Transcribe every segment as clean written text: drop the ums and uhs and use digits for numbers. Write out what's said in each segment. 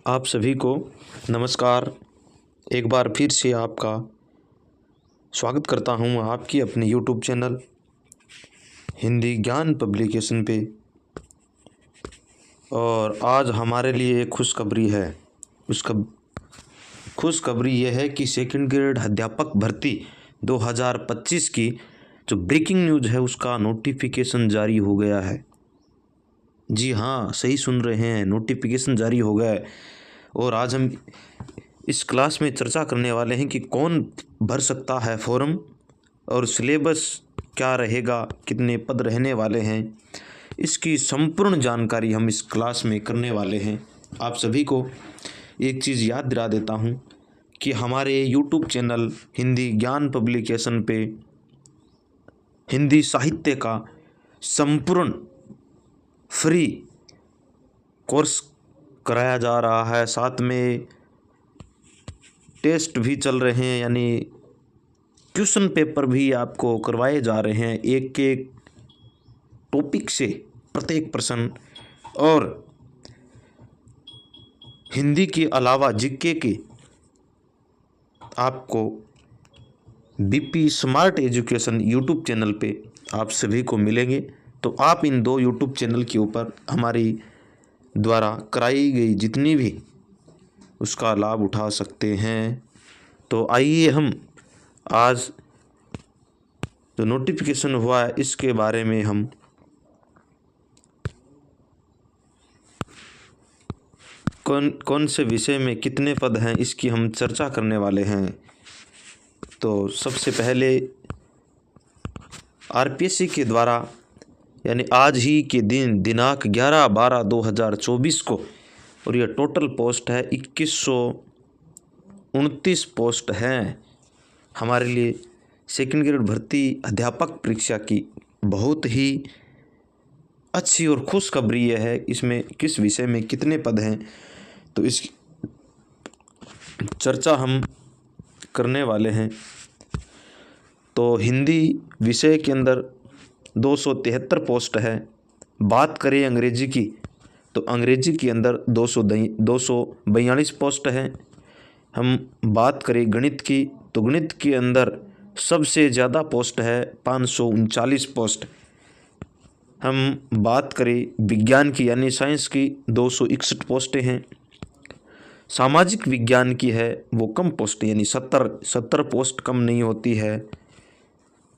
आप सभी को नमस्कार। एक बार फिर से आपका स्वागत करता हूं आपकी अपने YouTube चैनल हिंदी ज्ञान पब्लिकेशन पे। और आज हमारे लिए एक खुशखबरी है। खुशखबरी यह है कि सेकंड ग्रेड अध्यापक भर्ती 2025 की जो ब्रेकिंग न्यूज़ है उसका नोटिफिकेशन जारी हो गया है। जी हाँ, सही सुन रहे हैं, नोटिफिकेशन जारी हो गया है। और आज हम इस क्लास में चर्चा करने वाले हैं कि कौन भर सकता है फॉर्म और सिलेबस क्या रहेगा, कितने पद रहने वाले हैं, इसकी संपूर्ण जानकारी हम इस क्लास में करने वाले हैं। आप सभी को एक चीज़ याद दिला देता हूं कि हमारे YouTube चैनल हिंदी ज्ञान पब्लिकेशन पे हिंदी साहित्य का संपूर्ण फ्री कोर्स कराया जा रहा है। साथ में टेस्ट भी चल रहे हैं, यानी क्वेश्चन पेपर भी आपको करवाए जा रहे हैं एक एक टॉपिक से प्रत्येक प्रश्न। और हिंदी के अलावा जीके के आपको BP smart education YouTube channel पे आप सभी को मिलेंगे। तो आप इन दो यूट्यूब चैनल के ऊपर हमारी द्वारा कराई गई जितनी भी उसका लाभ उठा सकते हैं। तो आइए हम आज जो नोटिफिकेशन हुआ है इसके बारे में हम कौन से विषय में कितने पद हैं इसकी हम चर्चा करने वाले हैं। तो सबसे पहले आरपीएससी के द्वारा यानी आज ही के दिन दिनांक 11/12/2024 को, और यह टोटल पोस्ट है 2129 पोस्ट हैं हमारे लिए। सेकंड ग्रेड भर्ती अध्यापक परीक्षा की बहुत ही अच्छी और खुशखबरी यह है। इसमें किस विषय में कितने पद हैं तो इसकी चर्चा हम करने वाले हैं। तो हिंदी विषय के अंदर 273 पोस्ट है। बात करें अंग्रेजी की तो अंग्रेजी के अंदर 242 पोस्ट है। हम बात करें गणित की तो गणित के अंदर सबसे ज़्यादा पोस्ट है 539 पोस्ट। हम बात करें विज्ञान की यानी साइंस की 261 पोस्टें हैं। सामाजिक विज्ञान की है वो कम पोस्ट यानी 70 पोस्ट कम नहीं होती है।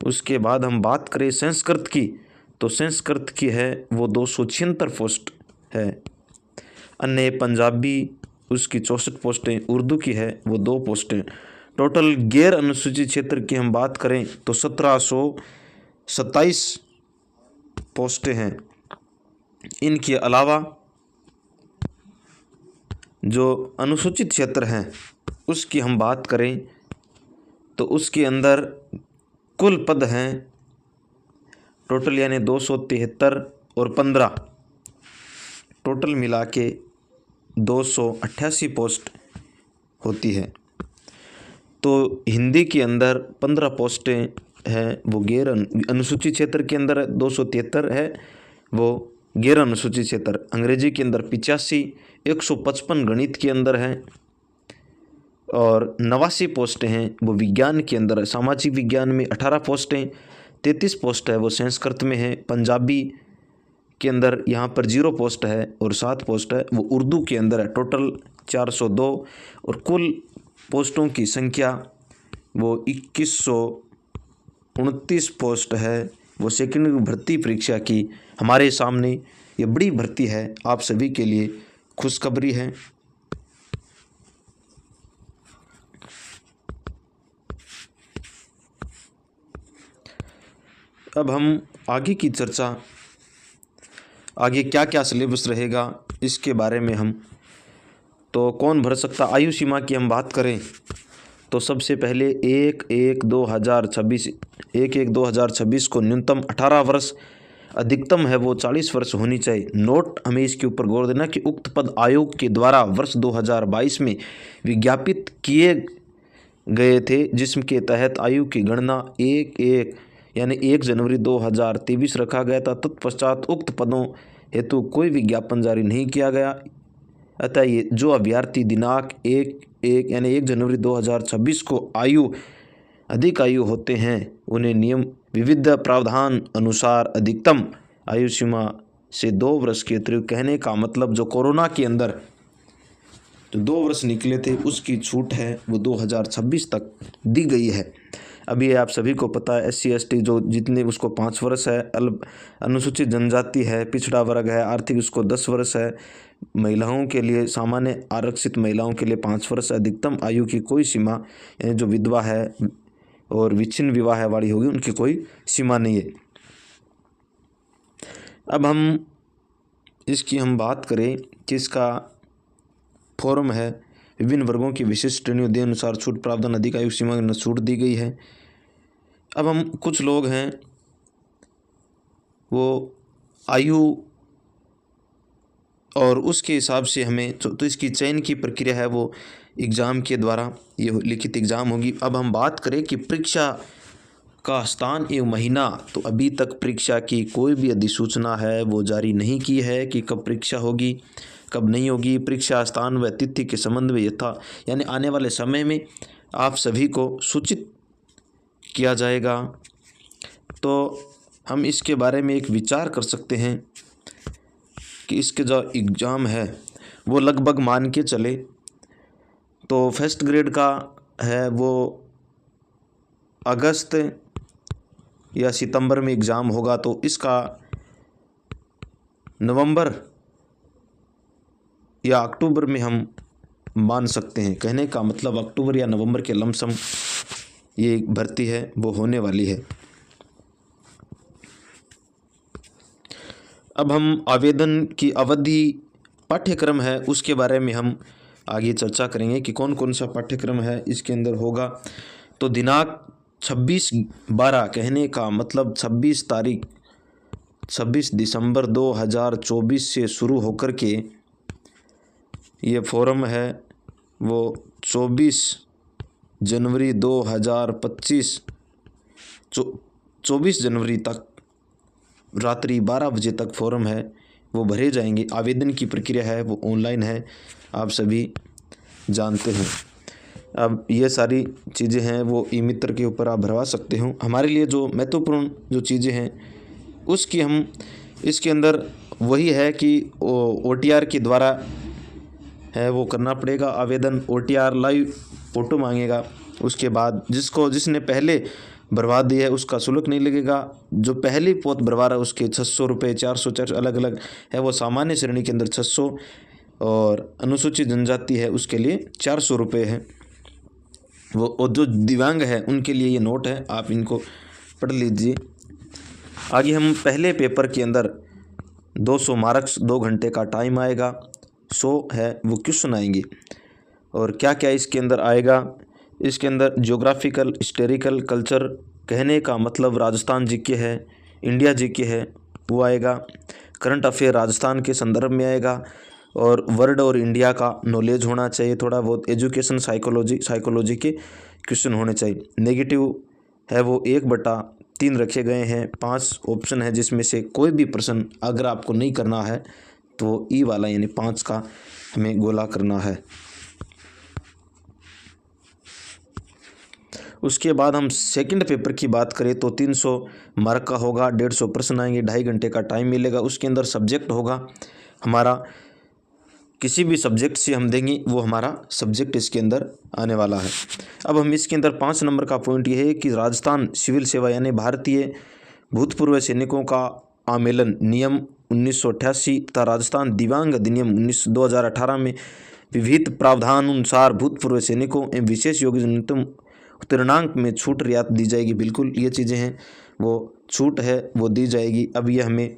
उसके बाद हम बात करें संस्कृत की तो संस्कृत की है वो 276 पोस्ट है। अन्य पंजाबी उसकी 64 पोस्टें, उर्दू की है वो 2 पोस्टें। टोटल गैर अनुसूचित क्षेत्र की हम बात करें तो 1727 पोस्टें हैं। इनके अलावा जो अनुसूचित क्षेत्र हैं उसकी हम बात करें तो उसके अंदर कुल पद हैं टोटल यानी 273 और 15 टोटल मिला के 288 पोस्ट होती है। तो हिंदी के अंदर 15 पोस्टें हैं वो गैर अनुसूचित क्षेत्र के अंदर 273 है वो गैर अनुसूचित क्षेत्र। अंग्रेजी के अंदर 85, 155 गणित के अंदर है और 89 पोस्टें हैं वो विज्ञान के अंदर। सामाजिक विज्ञान में 18 पोस्टें, 33 पोस्ट है वो संस्कृत में है। पंजाबी के अंदर यहाँ पर 0 पोस्ट है और 7 पोस्ट है वो उर्दू के अंदर है। टोटल 402 और कुल पोस्टों की संख्या वो 2129 पोस्ट है वो सेकंड भर्ती परीक्षा की। हमारे सामने ये बड़ी भर्ती है, आप सभी के लिए खुशखबरी है। अब हम आगे की चर्चा, आगे क्या क्या सिलेबस रहेगा इसके बारे में हम तो कौन भर सकता। आयु सीमा की हम बात करें तो सबसे पहले 1/1/2026 को न्यूनतम 18 वर्ष, अधिकतम है वो 40 वर्ष होनी चाहिए। नोट हमें इसके ऊपर गौर देना कि उक्त पद आयोग के द्वारा वर्ष 2022 में विज्ञापित किए गए थे, जिसके तहत आयु की गणना 1 जनवरी 2023 रखा गया था। तत्पश्चात उक्त पदों हेतु कोई विज्ञापन जारी नहीं किया गया। अतः ये जो अभ्यर्थी दिनांक 1 जनवरी 2026 को अधिक आयु होते हैं उन्हें नियम विविध प्रावधान अनुसार अधिकतम आयु सीमा से 2 वर्ष के अतिरिक्त, कहने का मतलब जो कोरोना के अंदर जो 2 वर्ष निकले थे उसकी छूट है वो 2026 तक दी गई है। अभी आप सभी को पता है SC ST जो जितने उसको 5 वर्ष है, अनुसूचित जनजाति है, पिछड़ा वर्ग है, आर्थिक उसको 10 वर्ष है, महिलाओं के लिए सामान्य आरक्षित महिलाओं के लिए 5 वर्ष, अधिकतम आयु की कोई सीमा, यानी जो विधवा है और विच्छिन्न विवाह वाली होगी उनकी कोई सीमा नहीं है। अब हम इसकी बात करें कि इसका फॉर्म है, विभिन्न वर्गों की विशिष्ट श्रेणियों के अनुसार छूट प्रावधान, अधिक आयु सीमा में छूट दी गई है। अब हम कुछ लोग हैं वो आयु और उसके हिसाब से हमें तो इसकी चयन की प्रक्रिया है वो एग्ज़ाम के द्वारा, ये लिखित एग्ज़ाम होगी। अब हम बात करें कि परीक्षा का स्थान एवं महीना, तो अभी तक परीक्षा की कोई भी अधिसूचना है वो जारी नहीं की है कि कब परीक्षा होगी कब नहीं होगी। परीक्षा स्थान व तिथि के संबंध में यानी आने वाले समय में आप सभी को सूचित किया जाएगा। तो हम इसके बारे में एक विचार कर सकते हैं कि इसके जो एग्ज़ाम है वो लगभग मान के चले तो फर्स्ट ग्रेड का है वो अगस्त या सितंबर में एग्ज़ाम होगा, तो इसका नवंबर या अक्टूबर में हम मान सकते हैं। कहने का मतलब अक्टूबर या नवंबर के लमसम ये भर्ती है वो होने वाली है। अब हम आवेदन की अवधि पाठ्यक्रम है उसके बारे में हम आगे चर्चा करेंगे कि कौन कौन सा पाठ्यक्रम है इसके अंदर होगा। तो दिनांक 26/12, कहने का मतलब 26 दिसंबर 2024 से शुरू होकर के ये फॉर्म है वो 24 जनवरी 2025 24 जनवरी तक रात्रि 12 बजे तक फॉर्म है वो भरे जाएंगे। आवेदन की प्रक्रिया है वो ऑनलाइन है, आप सभी जानते हैं। अब ये सारी चीज़ें हैं वो ई-मित्र के ऊपर आप भरवा सकते हो। हमारे लिए जो महत्वपूर्ण जो चीज़ें हैं उसकी हम इसके अंदर वही है कि OTR के द्वारा है वो करना पड़ेगा आवेदन। OTR लाइव फ़ोटो मांगेगा, उसके बाद जिसने पहले भरवा दी है उसका शुल्क नहीं लगेगा। जो पहली पोत भरवा रहा है उसके 600 रुपये, 400 अलग अलग है वो सामान्य श्रेणी के अंदर 600 और अनुसूचित जनजाति है उसके लिए 400 रुपये है वो, और जो दिव्यांग है उनके लिए ये नोट है, आप इनको पढ़ लीजिए। आगे हम पहले पेपर के अंदर 200 मार्क्स 2 घंटे का टाइम आएगा, 100 है वो क्वेश्चन आएंगे। और क्या क्या इसके अंदर आएगा, इसके अंदर ज्योग्राफिकल, हिस्टोरिकल, कल्चर, कहने का मतलब राजस्थान जीके है, इंडिया जीके है वो आएगा। करंट अफेयर राजस्थान के संदर्भ में आएगा और वर्ल्ड और इंडिया का नॉलेज होना चाहिए थोड़ा बहुत। एजुकेशन, साइकोलॉजी के क्वेश्चन होने चाहिए। नेगेटिव है वो 1/3 रखे गए हैं, 5 ऑप्शन है जिसमें से कोई भी प्रश्न अगर आपको नहीं करना है तो ई वाला यानी 5 का हमें गोला करना है। उसके बाद हम सेकंड पेपर की बात करें तो 300 मार्क का होगा, 150 प्रश्न आएंगे, 2.5 घंटे का टाइम मिलेगा। उसके अंदर सब्जेक्ट होगा हमारा, किसी भी सब्जेक्ट से हम देंगे वो हमारा सब्जेक्ट इसके अंदर आने वाला है। अब हम इसके अंदर 5 नंबर का पॉइंट ये है कि राजस्थान सिविल सेवा यानी भारतीय भूतपूर्व सैनिकों का आमेलन नियम 1988 तथा राजस्थान दिव्यांग अधिनियम 2018 में विविध प्रावधानानुसार भूतपूर्व सैनिकों एवं विशेष योग्य न्यूनतम उत्तीर्णांक में छूट रियायत दी जाएगी। बिल्कुल ये चीज़ें हैं वो छूट है वो दी जाएगी। अब ये हमें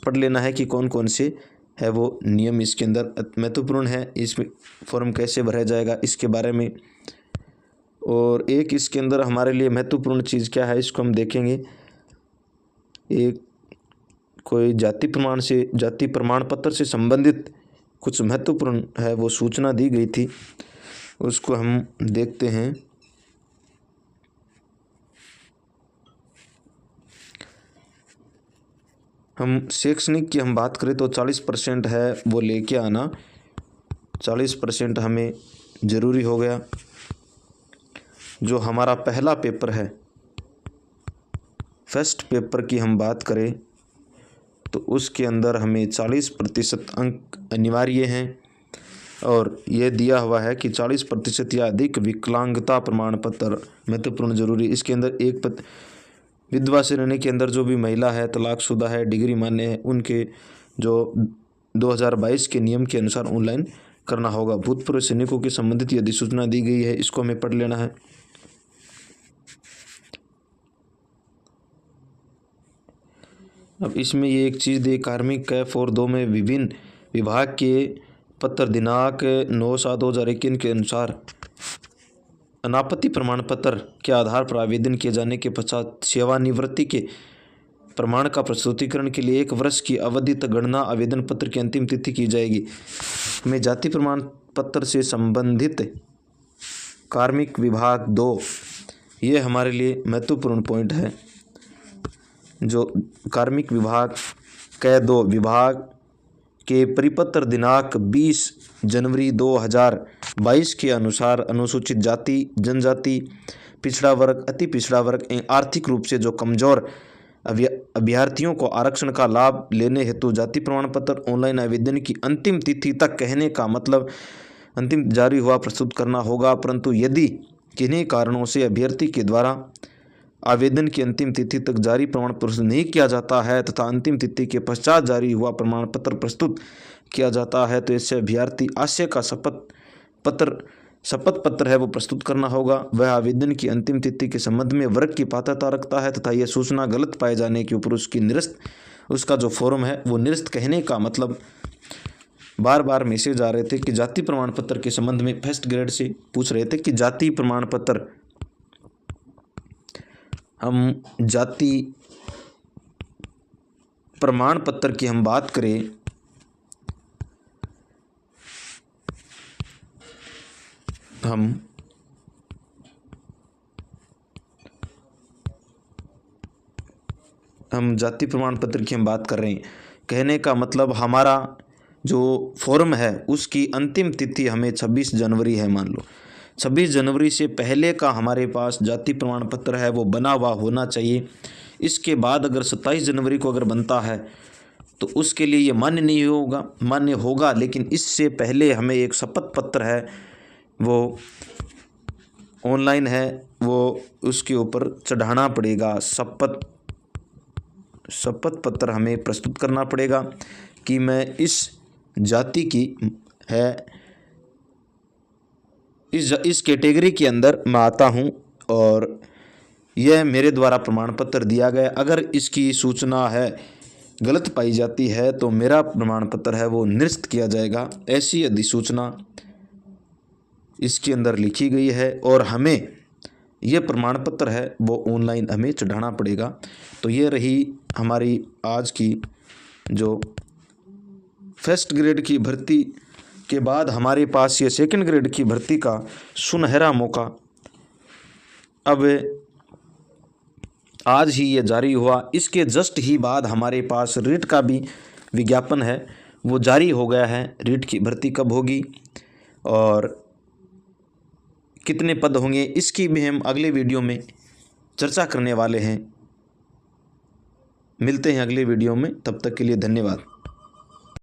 पढ़ लेना है कि कौन कौन से है वो नियम इसके अंदर महत्वपूर्ण है, इस फॉर्म कैसे भरा जाएगा इसके बारे में। और एक इसके अंदर हमारे लिए महत्वपूर्ण चीज़ क्या है इसको हम देखेंगे। एक कोई जाति प्रमाण पत्र से संबंधित कुछ महत्वपूर्ण है वो सूचना दी गई थी, उसको हम देखते हैं। हम शैक्षणिक की हम बात करें तो 40% है वो लेके आना 40% हमें ज़रूरी हो गया। जो हमारा पहला पेपर है, फर्स्ट पेपर की हम बात करें तो उसके अंदर हमें 40% अंक अनिवार्य हैं और यह दिया हुआ है कि 40% या अधिक विकलांगता प्रमाण पत्र महत्वपूर्ण जरूरी। इसके अंदर एक विधवा श्रेणी के अंदर जो भी महिला है, तलाकशुदा है, डिग्री मान्य है, उनके जो 2022 के नियम के अनुसार ऑनलाइन करना होगा। भूतपूर्व सैनिकों की संबंधित यदि सूचना दी गई है, इसको हमें पढ़ लेना है। अब इसमें ये एक चीज़ दी, कार्मिक कैफ और 2 में विभिन्न विभाग के पत्र दिनांक 9/7/2021 के अनुसार अनापत्ति प्रमाण पत्र के आधार पर आवेदन किए जाने के पश्चात सेवानिवृत्ति के प्रमाण का प्रस्तुतिकरण के लिए 1 वर्ष की अवधि तक गणना आवेदन पत्र की अंतिम तिथि की जाएगी। में जाति प्रमाण पत्र से संबंधित कार्मिक विभाग 2, ये हमारे लिए महत्वपूर्ण पॉइंट है। जो कार्मिक विभाग के 2 विभाग के परिपत्र दिनांक 20 जनवरी 2022 के अनुसार अनुसूचित जाति, जनजाति, पिछड़ा वर्ग, अति पिछड़ा वर्ग एवं आर्थिक रूप से जो कमजोर अभ्यर्थियों को आरक्षण का लाभ लेने हेतु जाति प्रमाण पत्र ऑनलाइन आवेदन की अंतिम तिथि तक, कहने का मतलब अंतिम जारी हुआ प्रस्तुत करना होगा। परंतु यदि किन्हीं कारणों से अभ्यर्थी के द्वारा आवेदन की अंतिम तिथि तक जारी प्रमाण प्रस्तुत नहीं किया जाता है तथा अंतिम तिथि के पश्चात जारी हुआ प्रमाण पत्र प्रस्तुत किया जाता है तो इससे अभ्यर्थी आशय का शपथ पत्र है वो प्रस्तुत करना होगा। वह आवेदन की अंतिम तिथि के संबंध में वर्ग की पात्रता रखता है तथा यह सूचना गलत पाए जाने के ऊपर उसका जो फॉर्म है वो निरस्त, कहने का मतलब बार बार मैसेज आ रहे थे कि जाति प्रमाण पत्र के संबंध में फर्स्ट ग्रेड से पूछ रहे थे कि जाति प्रमाण पत्र, हम जाति प्रमाण पत्र की हम बात करें हम जाति प्रमाण पत्र की हम बात कर रहे हैं, कहने का मतलब हमारा जो फॉर्म है उसकी अंतिम तिथि हमें 26 जनवरी है। मान लो 26 जनवरी से पहले का हमारे पास जाति प्रमाण पत्र है वो बना हुआ होना चाहिए। इसके बाद अगर 27 जनवरी को अगर बनता है तो उसके लिए ये मान्य नहीं होगा, मान्य होगा, लेकिन इससे पहले हमें एक शपथ पत्र है वो ऑनलाइन है वो उसके ऊपर चढ़ाना पड़ेगा। शपथ पत्र हमें प्रस्तुत करना पड़ेगा कि मैं इस जाति की है, इस कैटेगरी के अंदर मैं आता हूं और यह मेरे द्वारा प्रमाण पत्र दिया गया। अगर इसकी सूचना है गलत पाई जाती है तो मेरा प्रमाण पत्र है वो निरस्त किया जाएगा। ऐसी अधिसूचना इसके अंदर लिखी गई है और हमें यह प्रमाण पत्र है वो ऑनलाइन हमें चढ़ाना पड़ेगा। तो ये रही हमारी आज की जो फर्स्ट ग्रेड की भर्ती के बाद हमारे पास ये सेकंड ग्रेड की भर्ती का सुनहरा मौका अब आज ही ये जारी हुआ। इसके जस्ट ही बाद हमारे पास रीट का भी विज्ञापन है वो जारी हो गया है। रीट की भर्ती कब होगी और कितने पद होंगे इसकी भी हम अगले वीडियो में चर्चा करने वाले हैं। मिलते हैं अगले वीडियो में, तब तक के लिए धन्यवाद।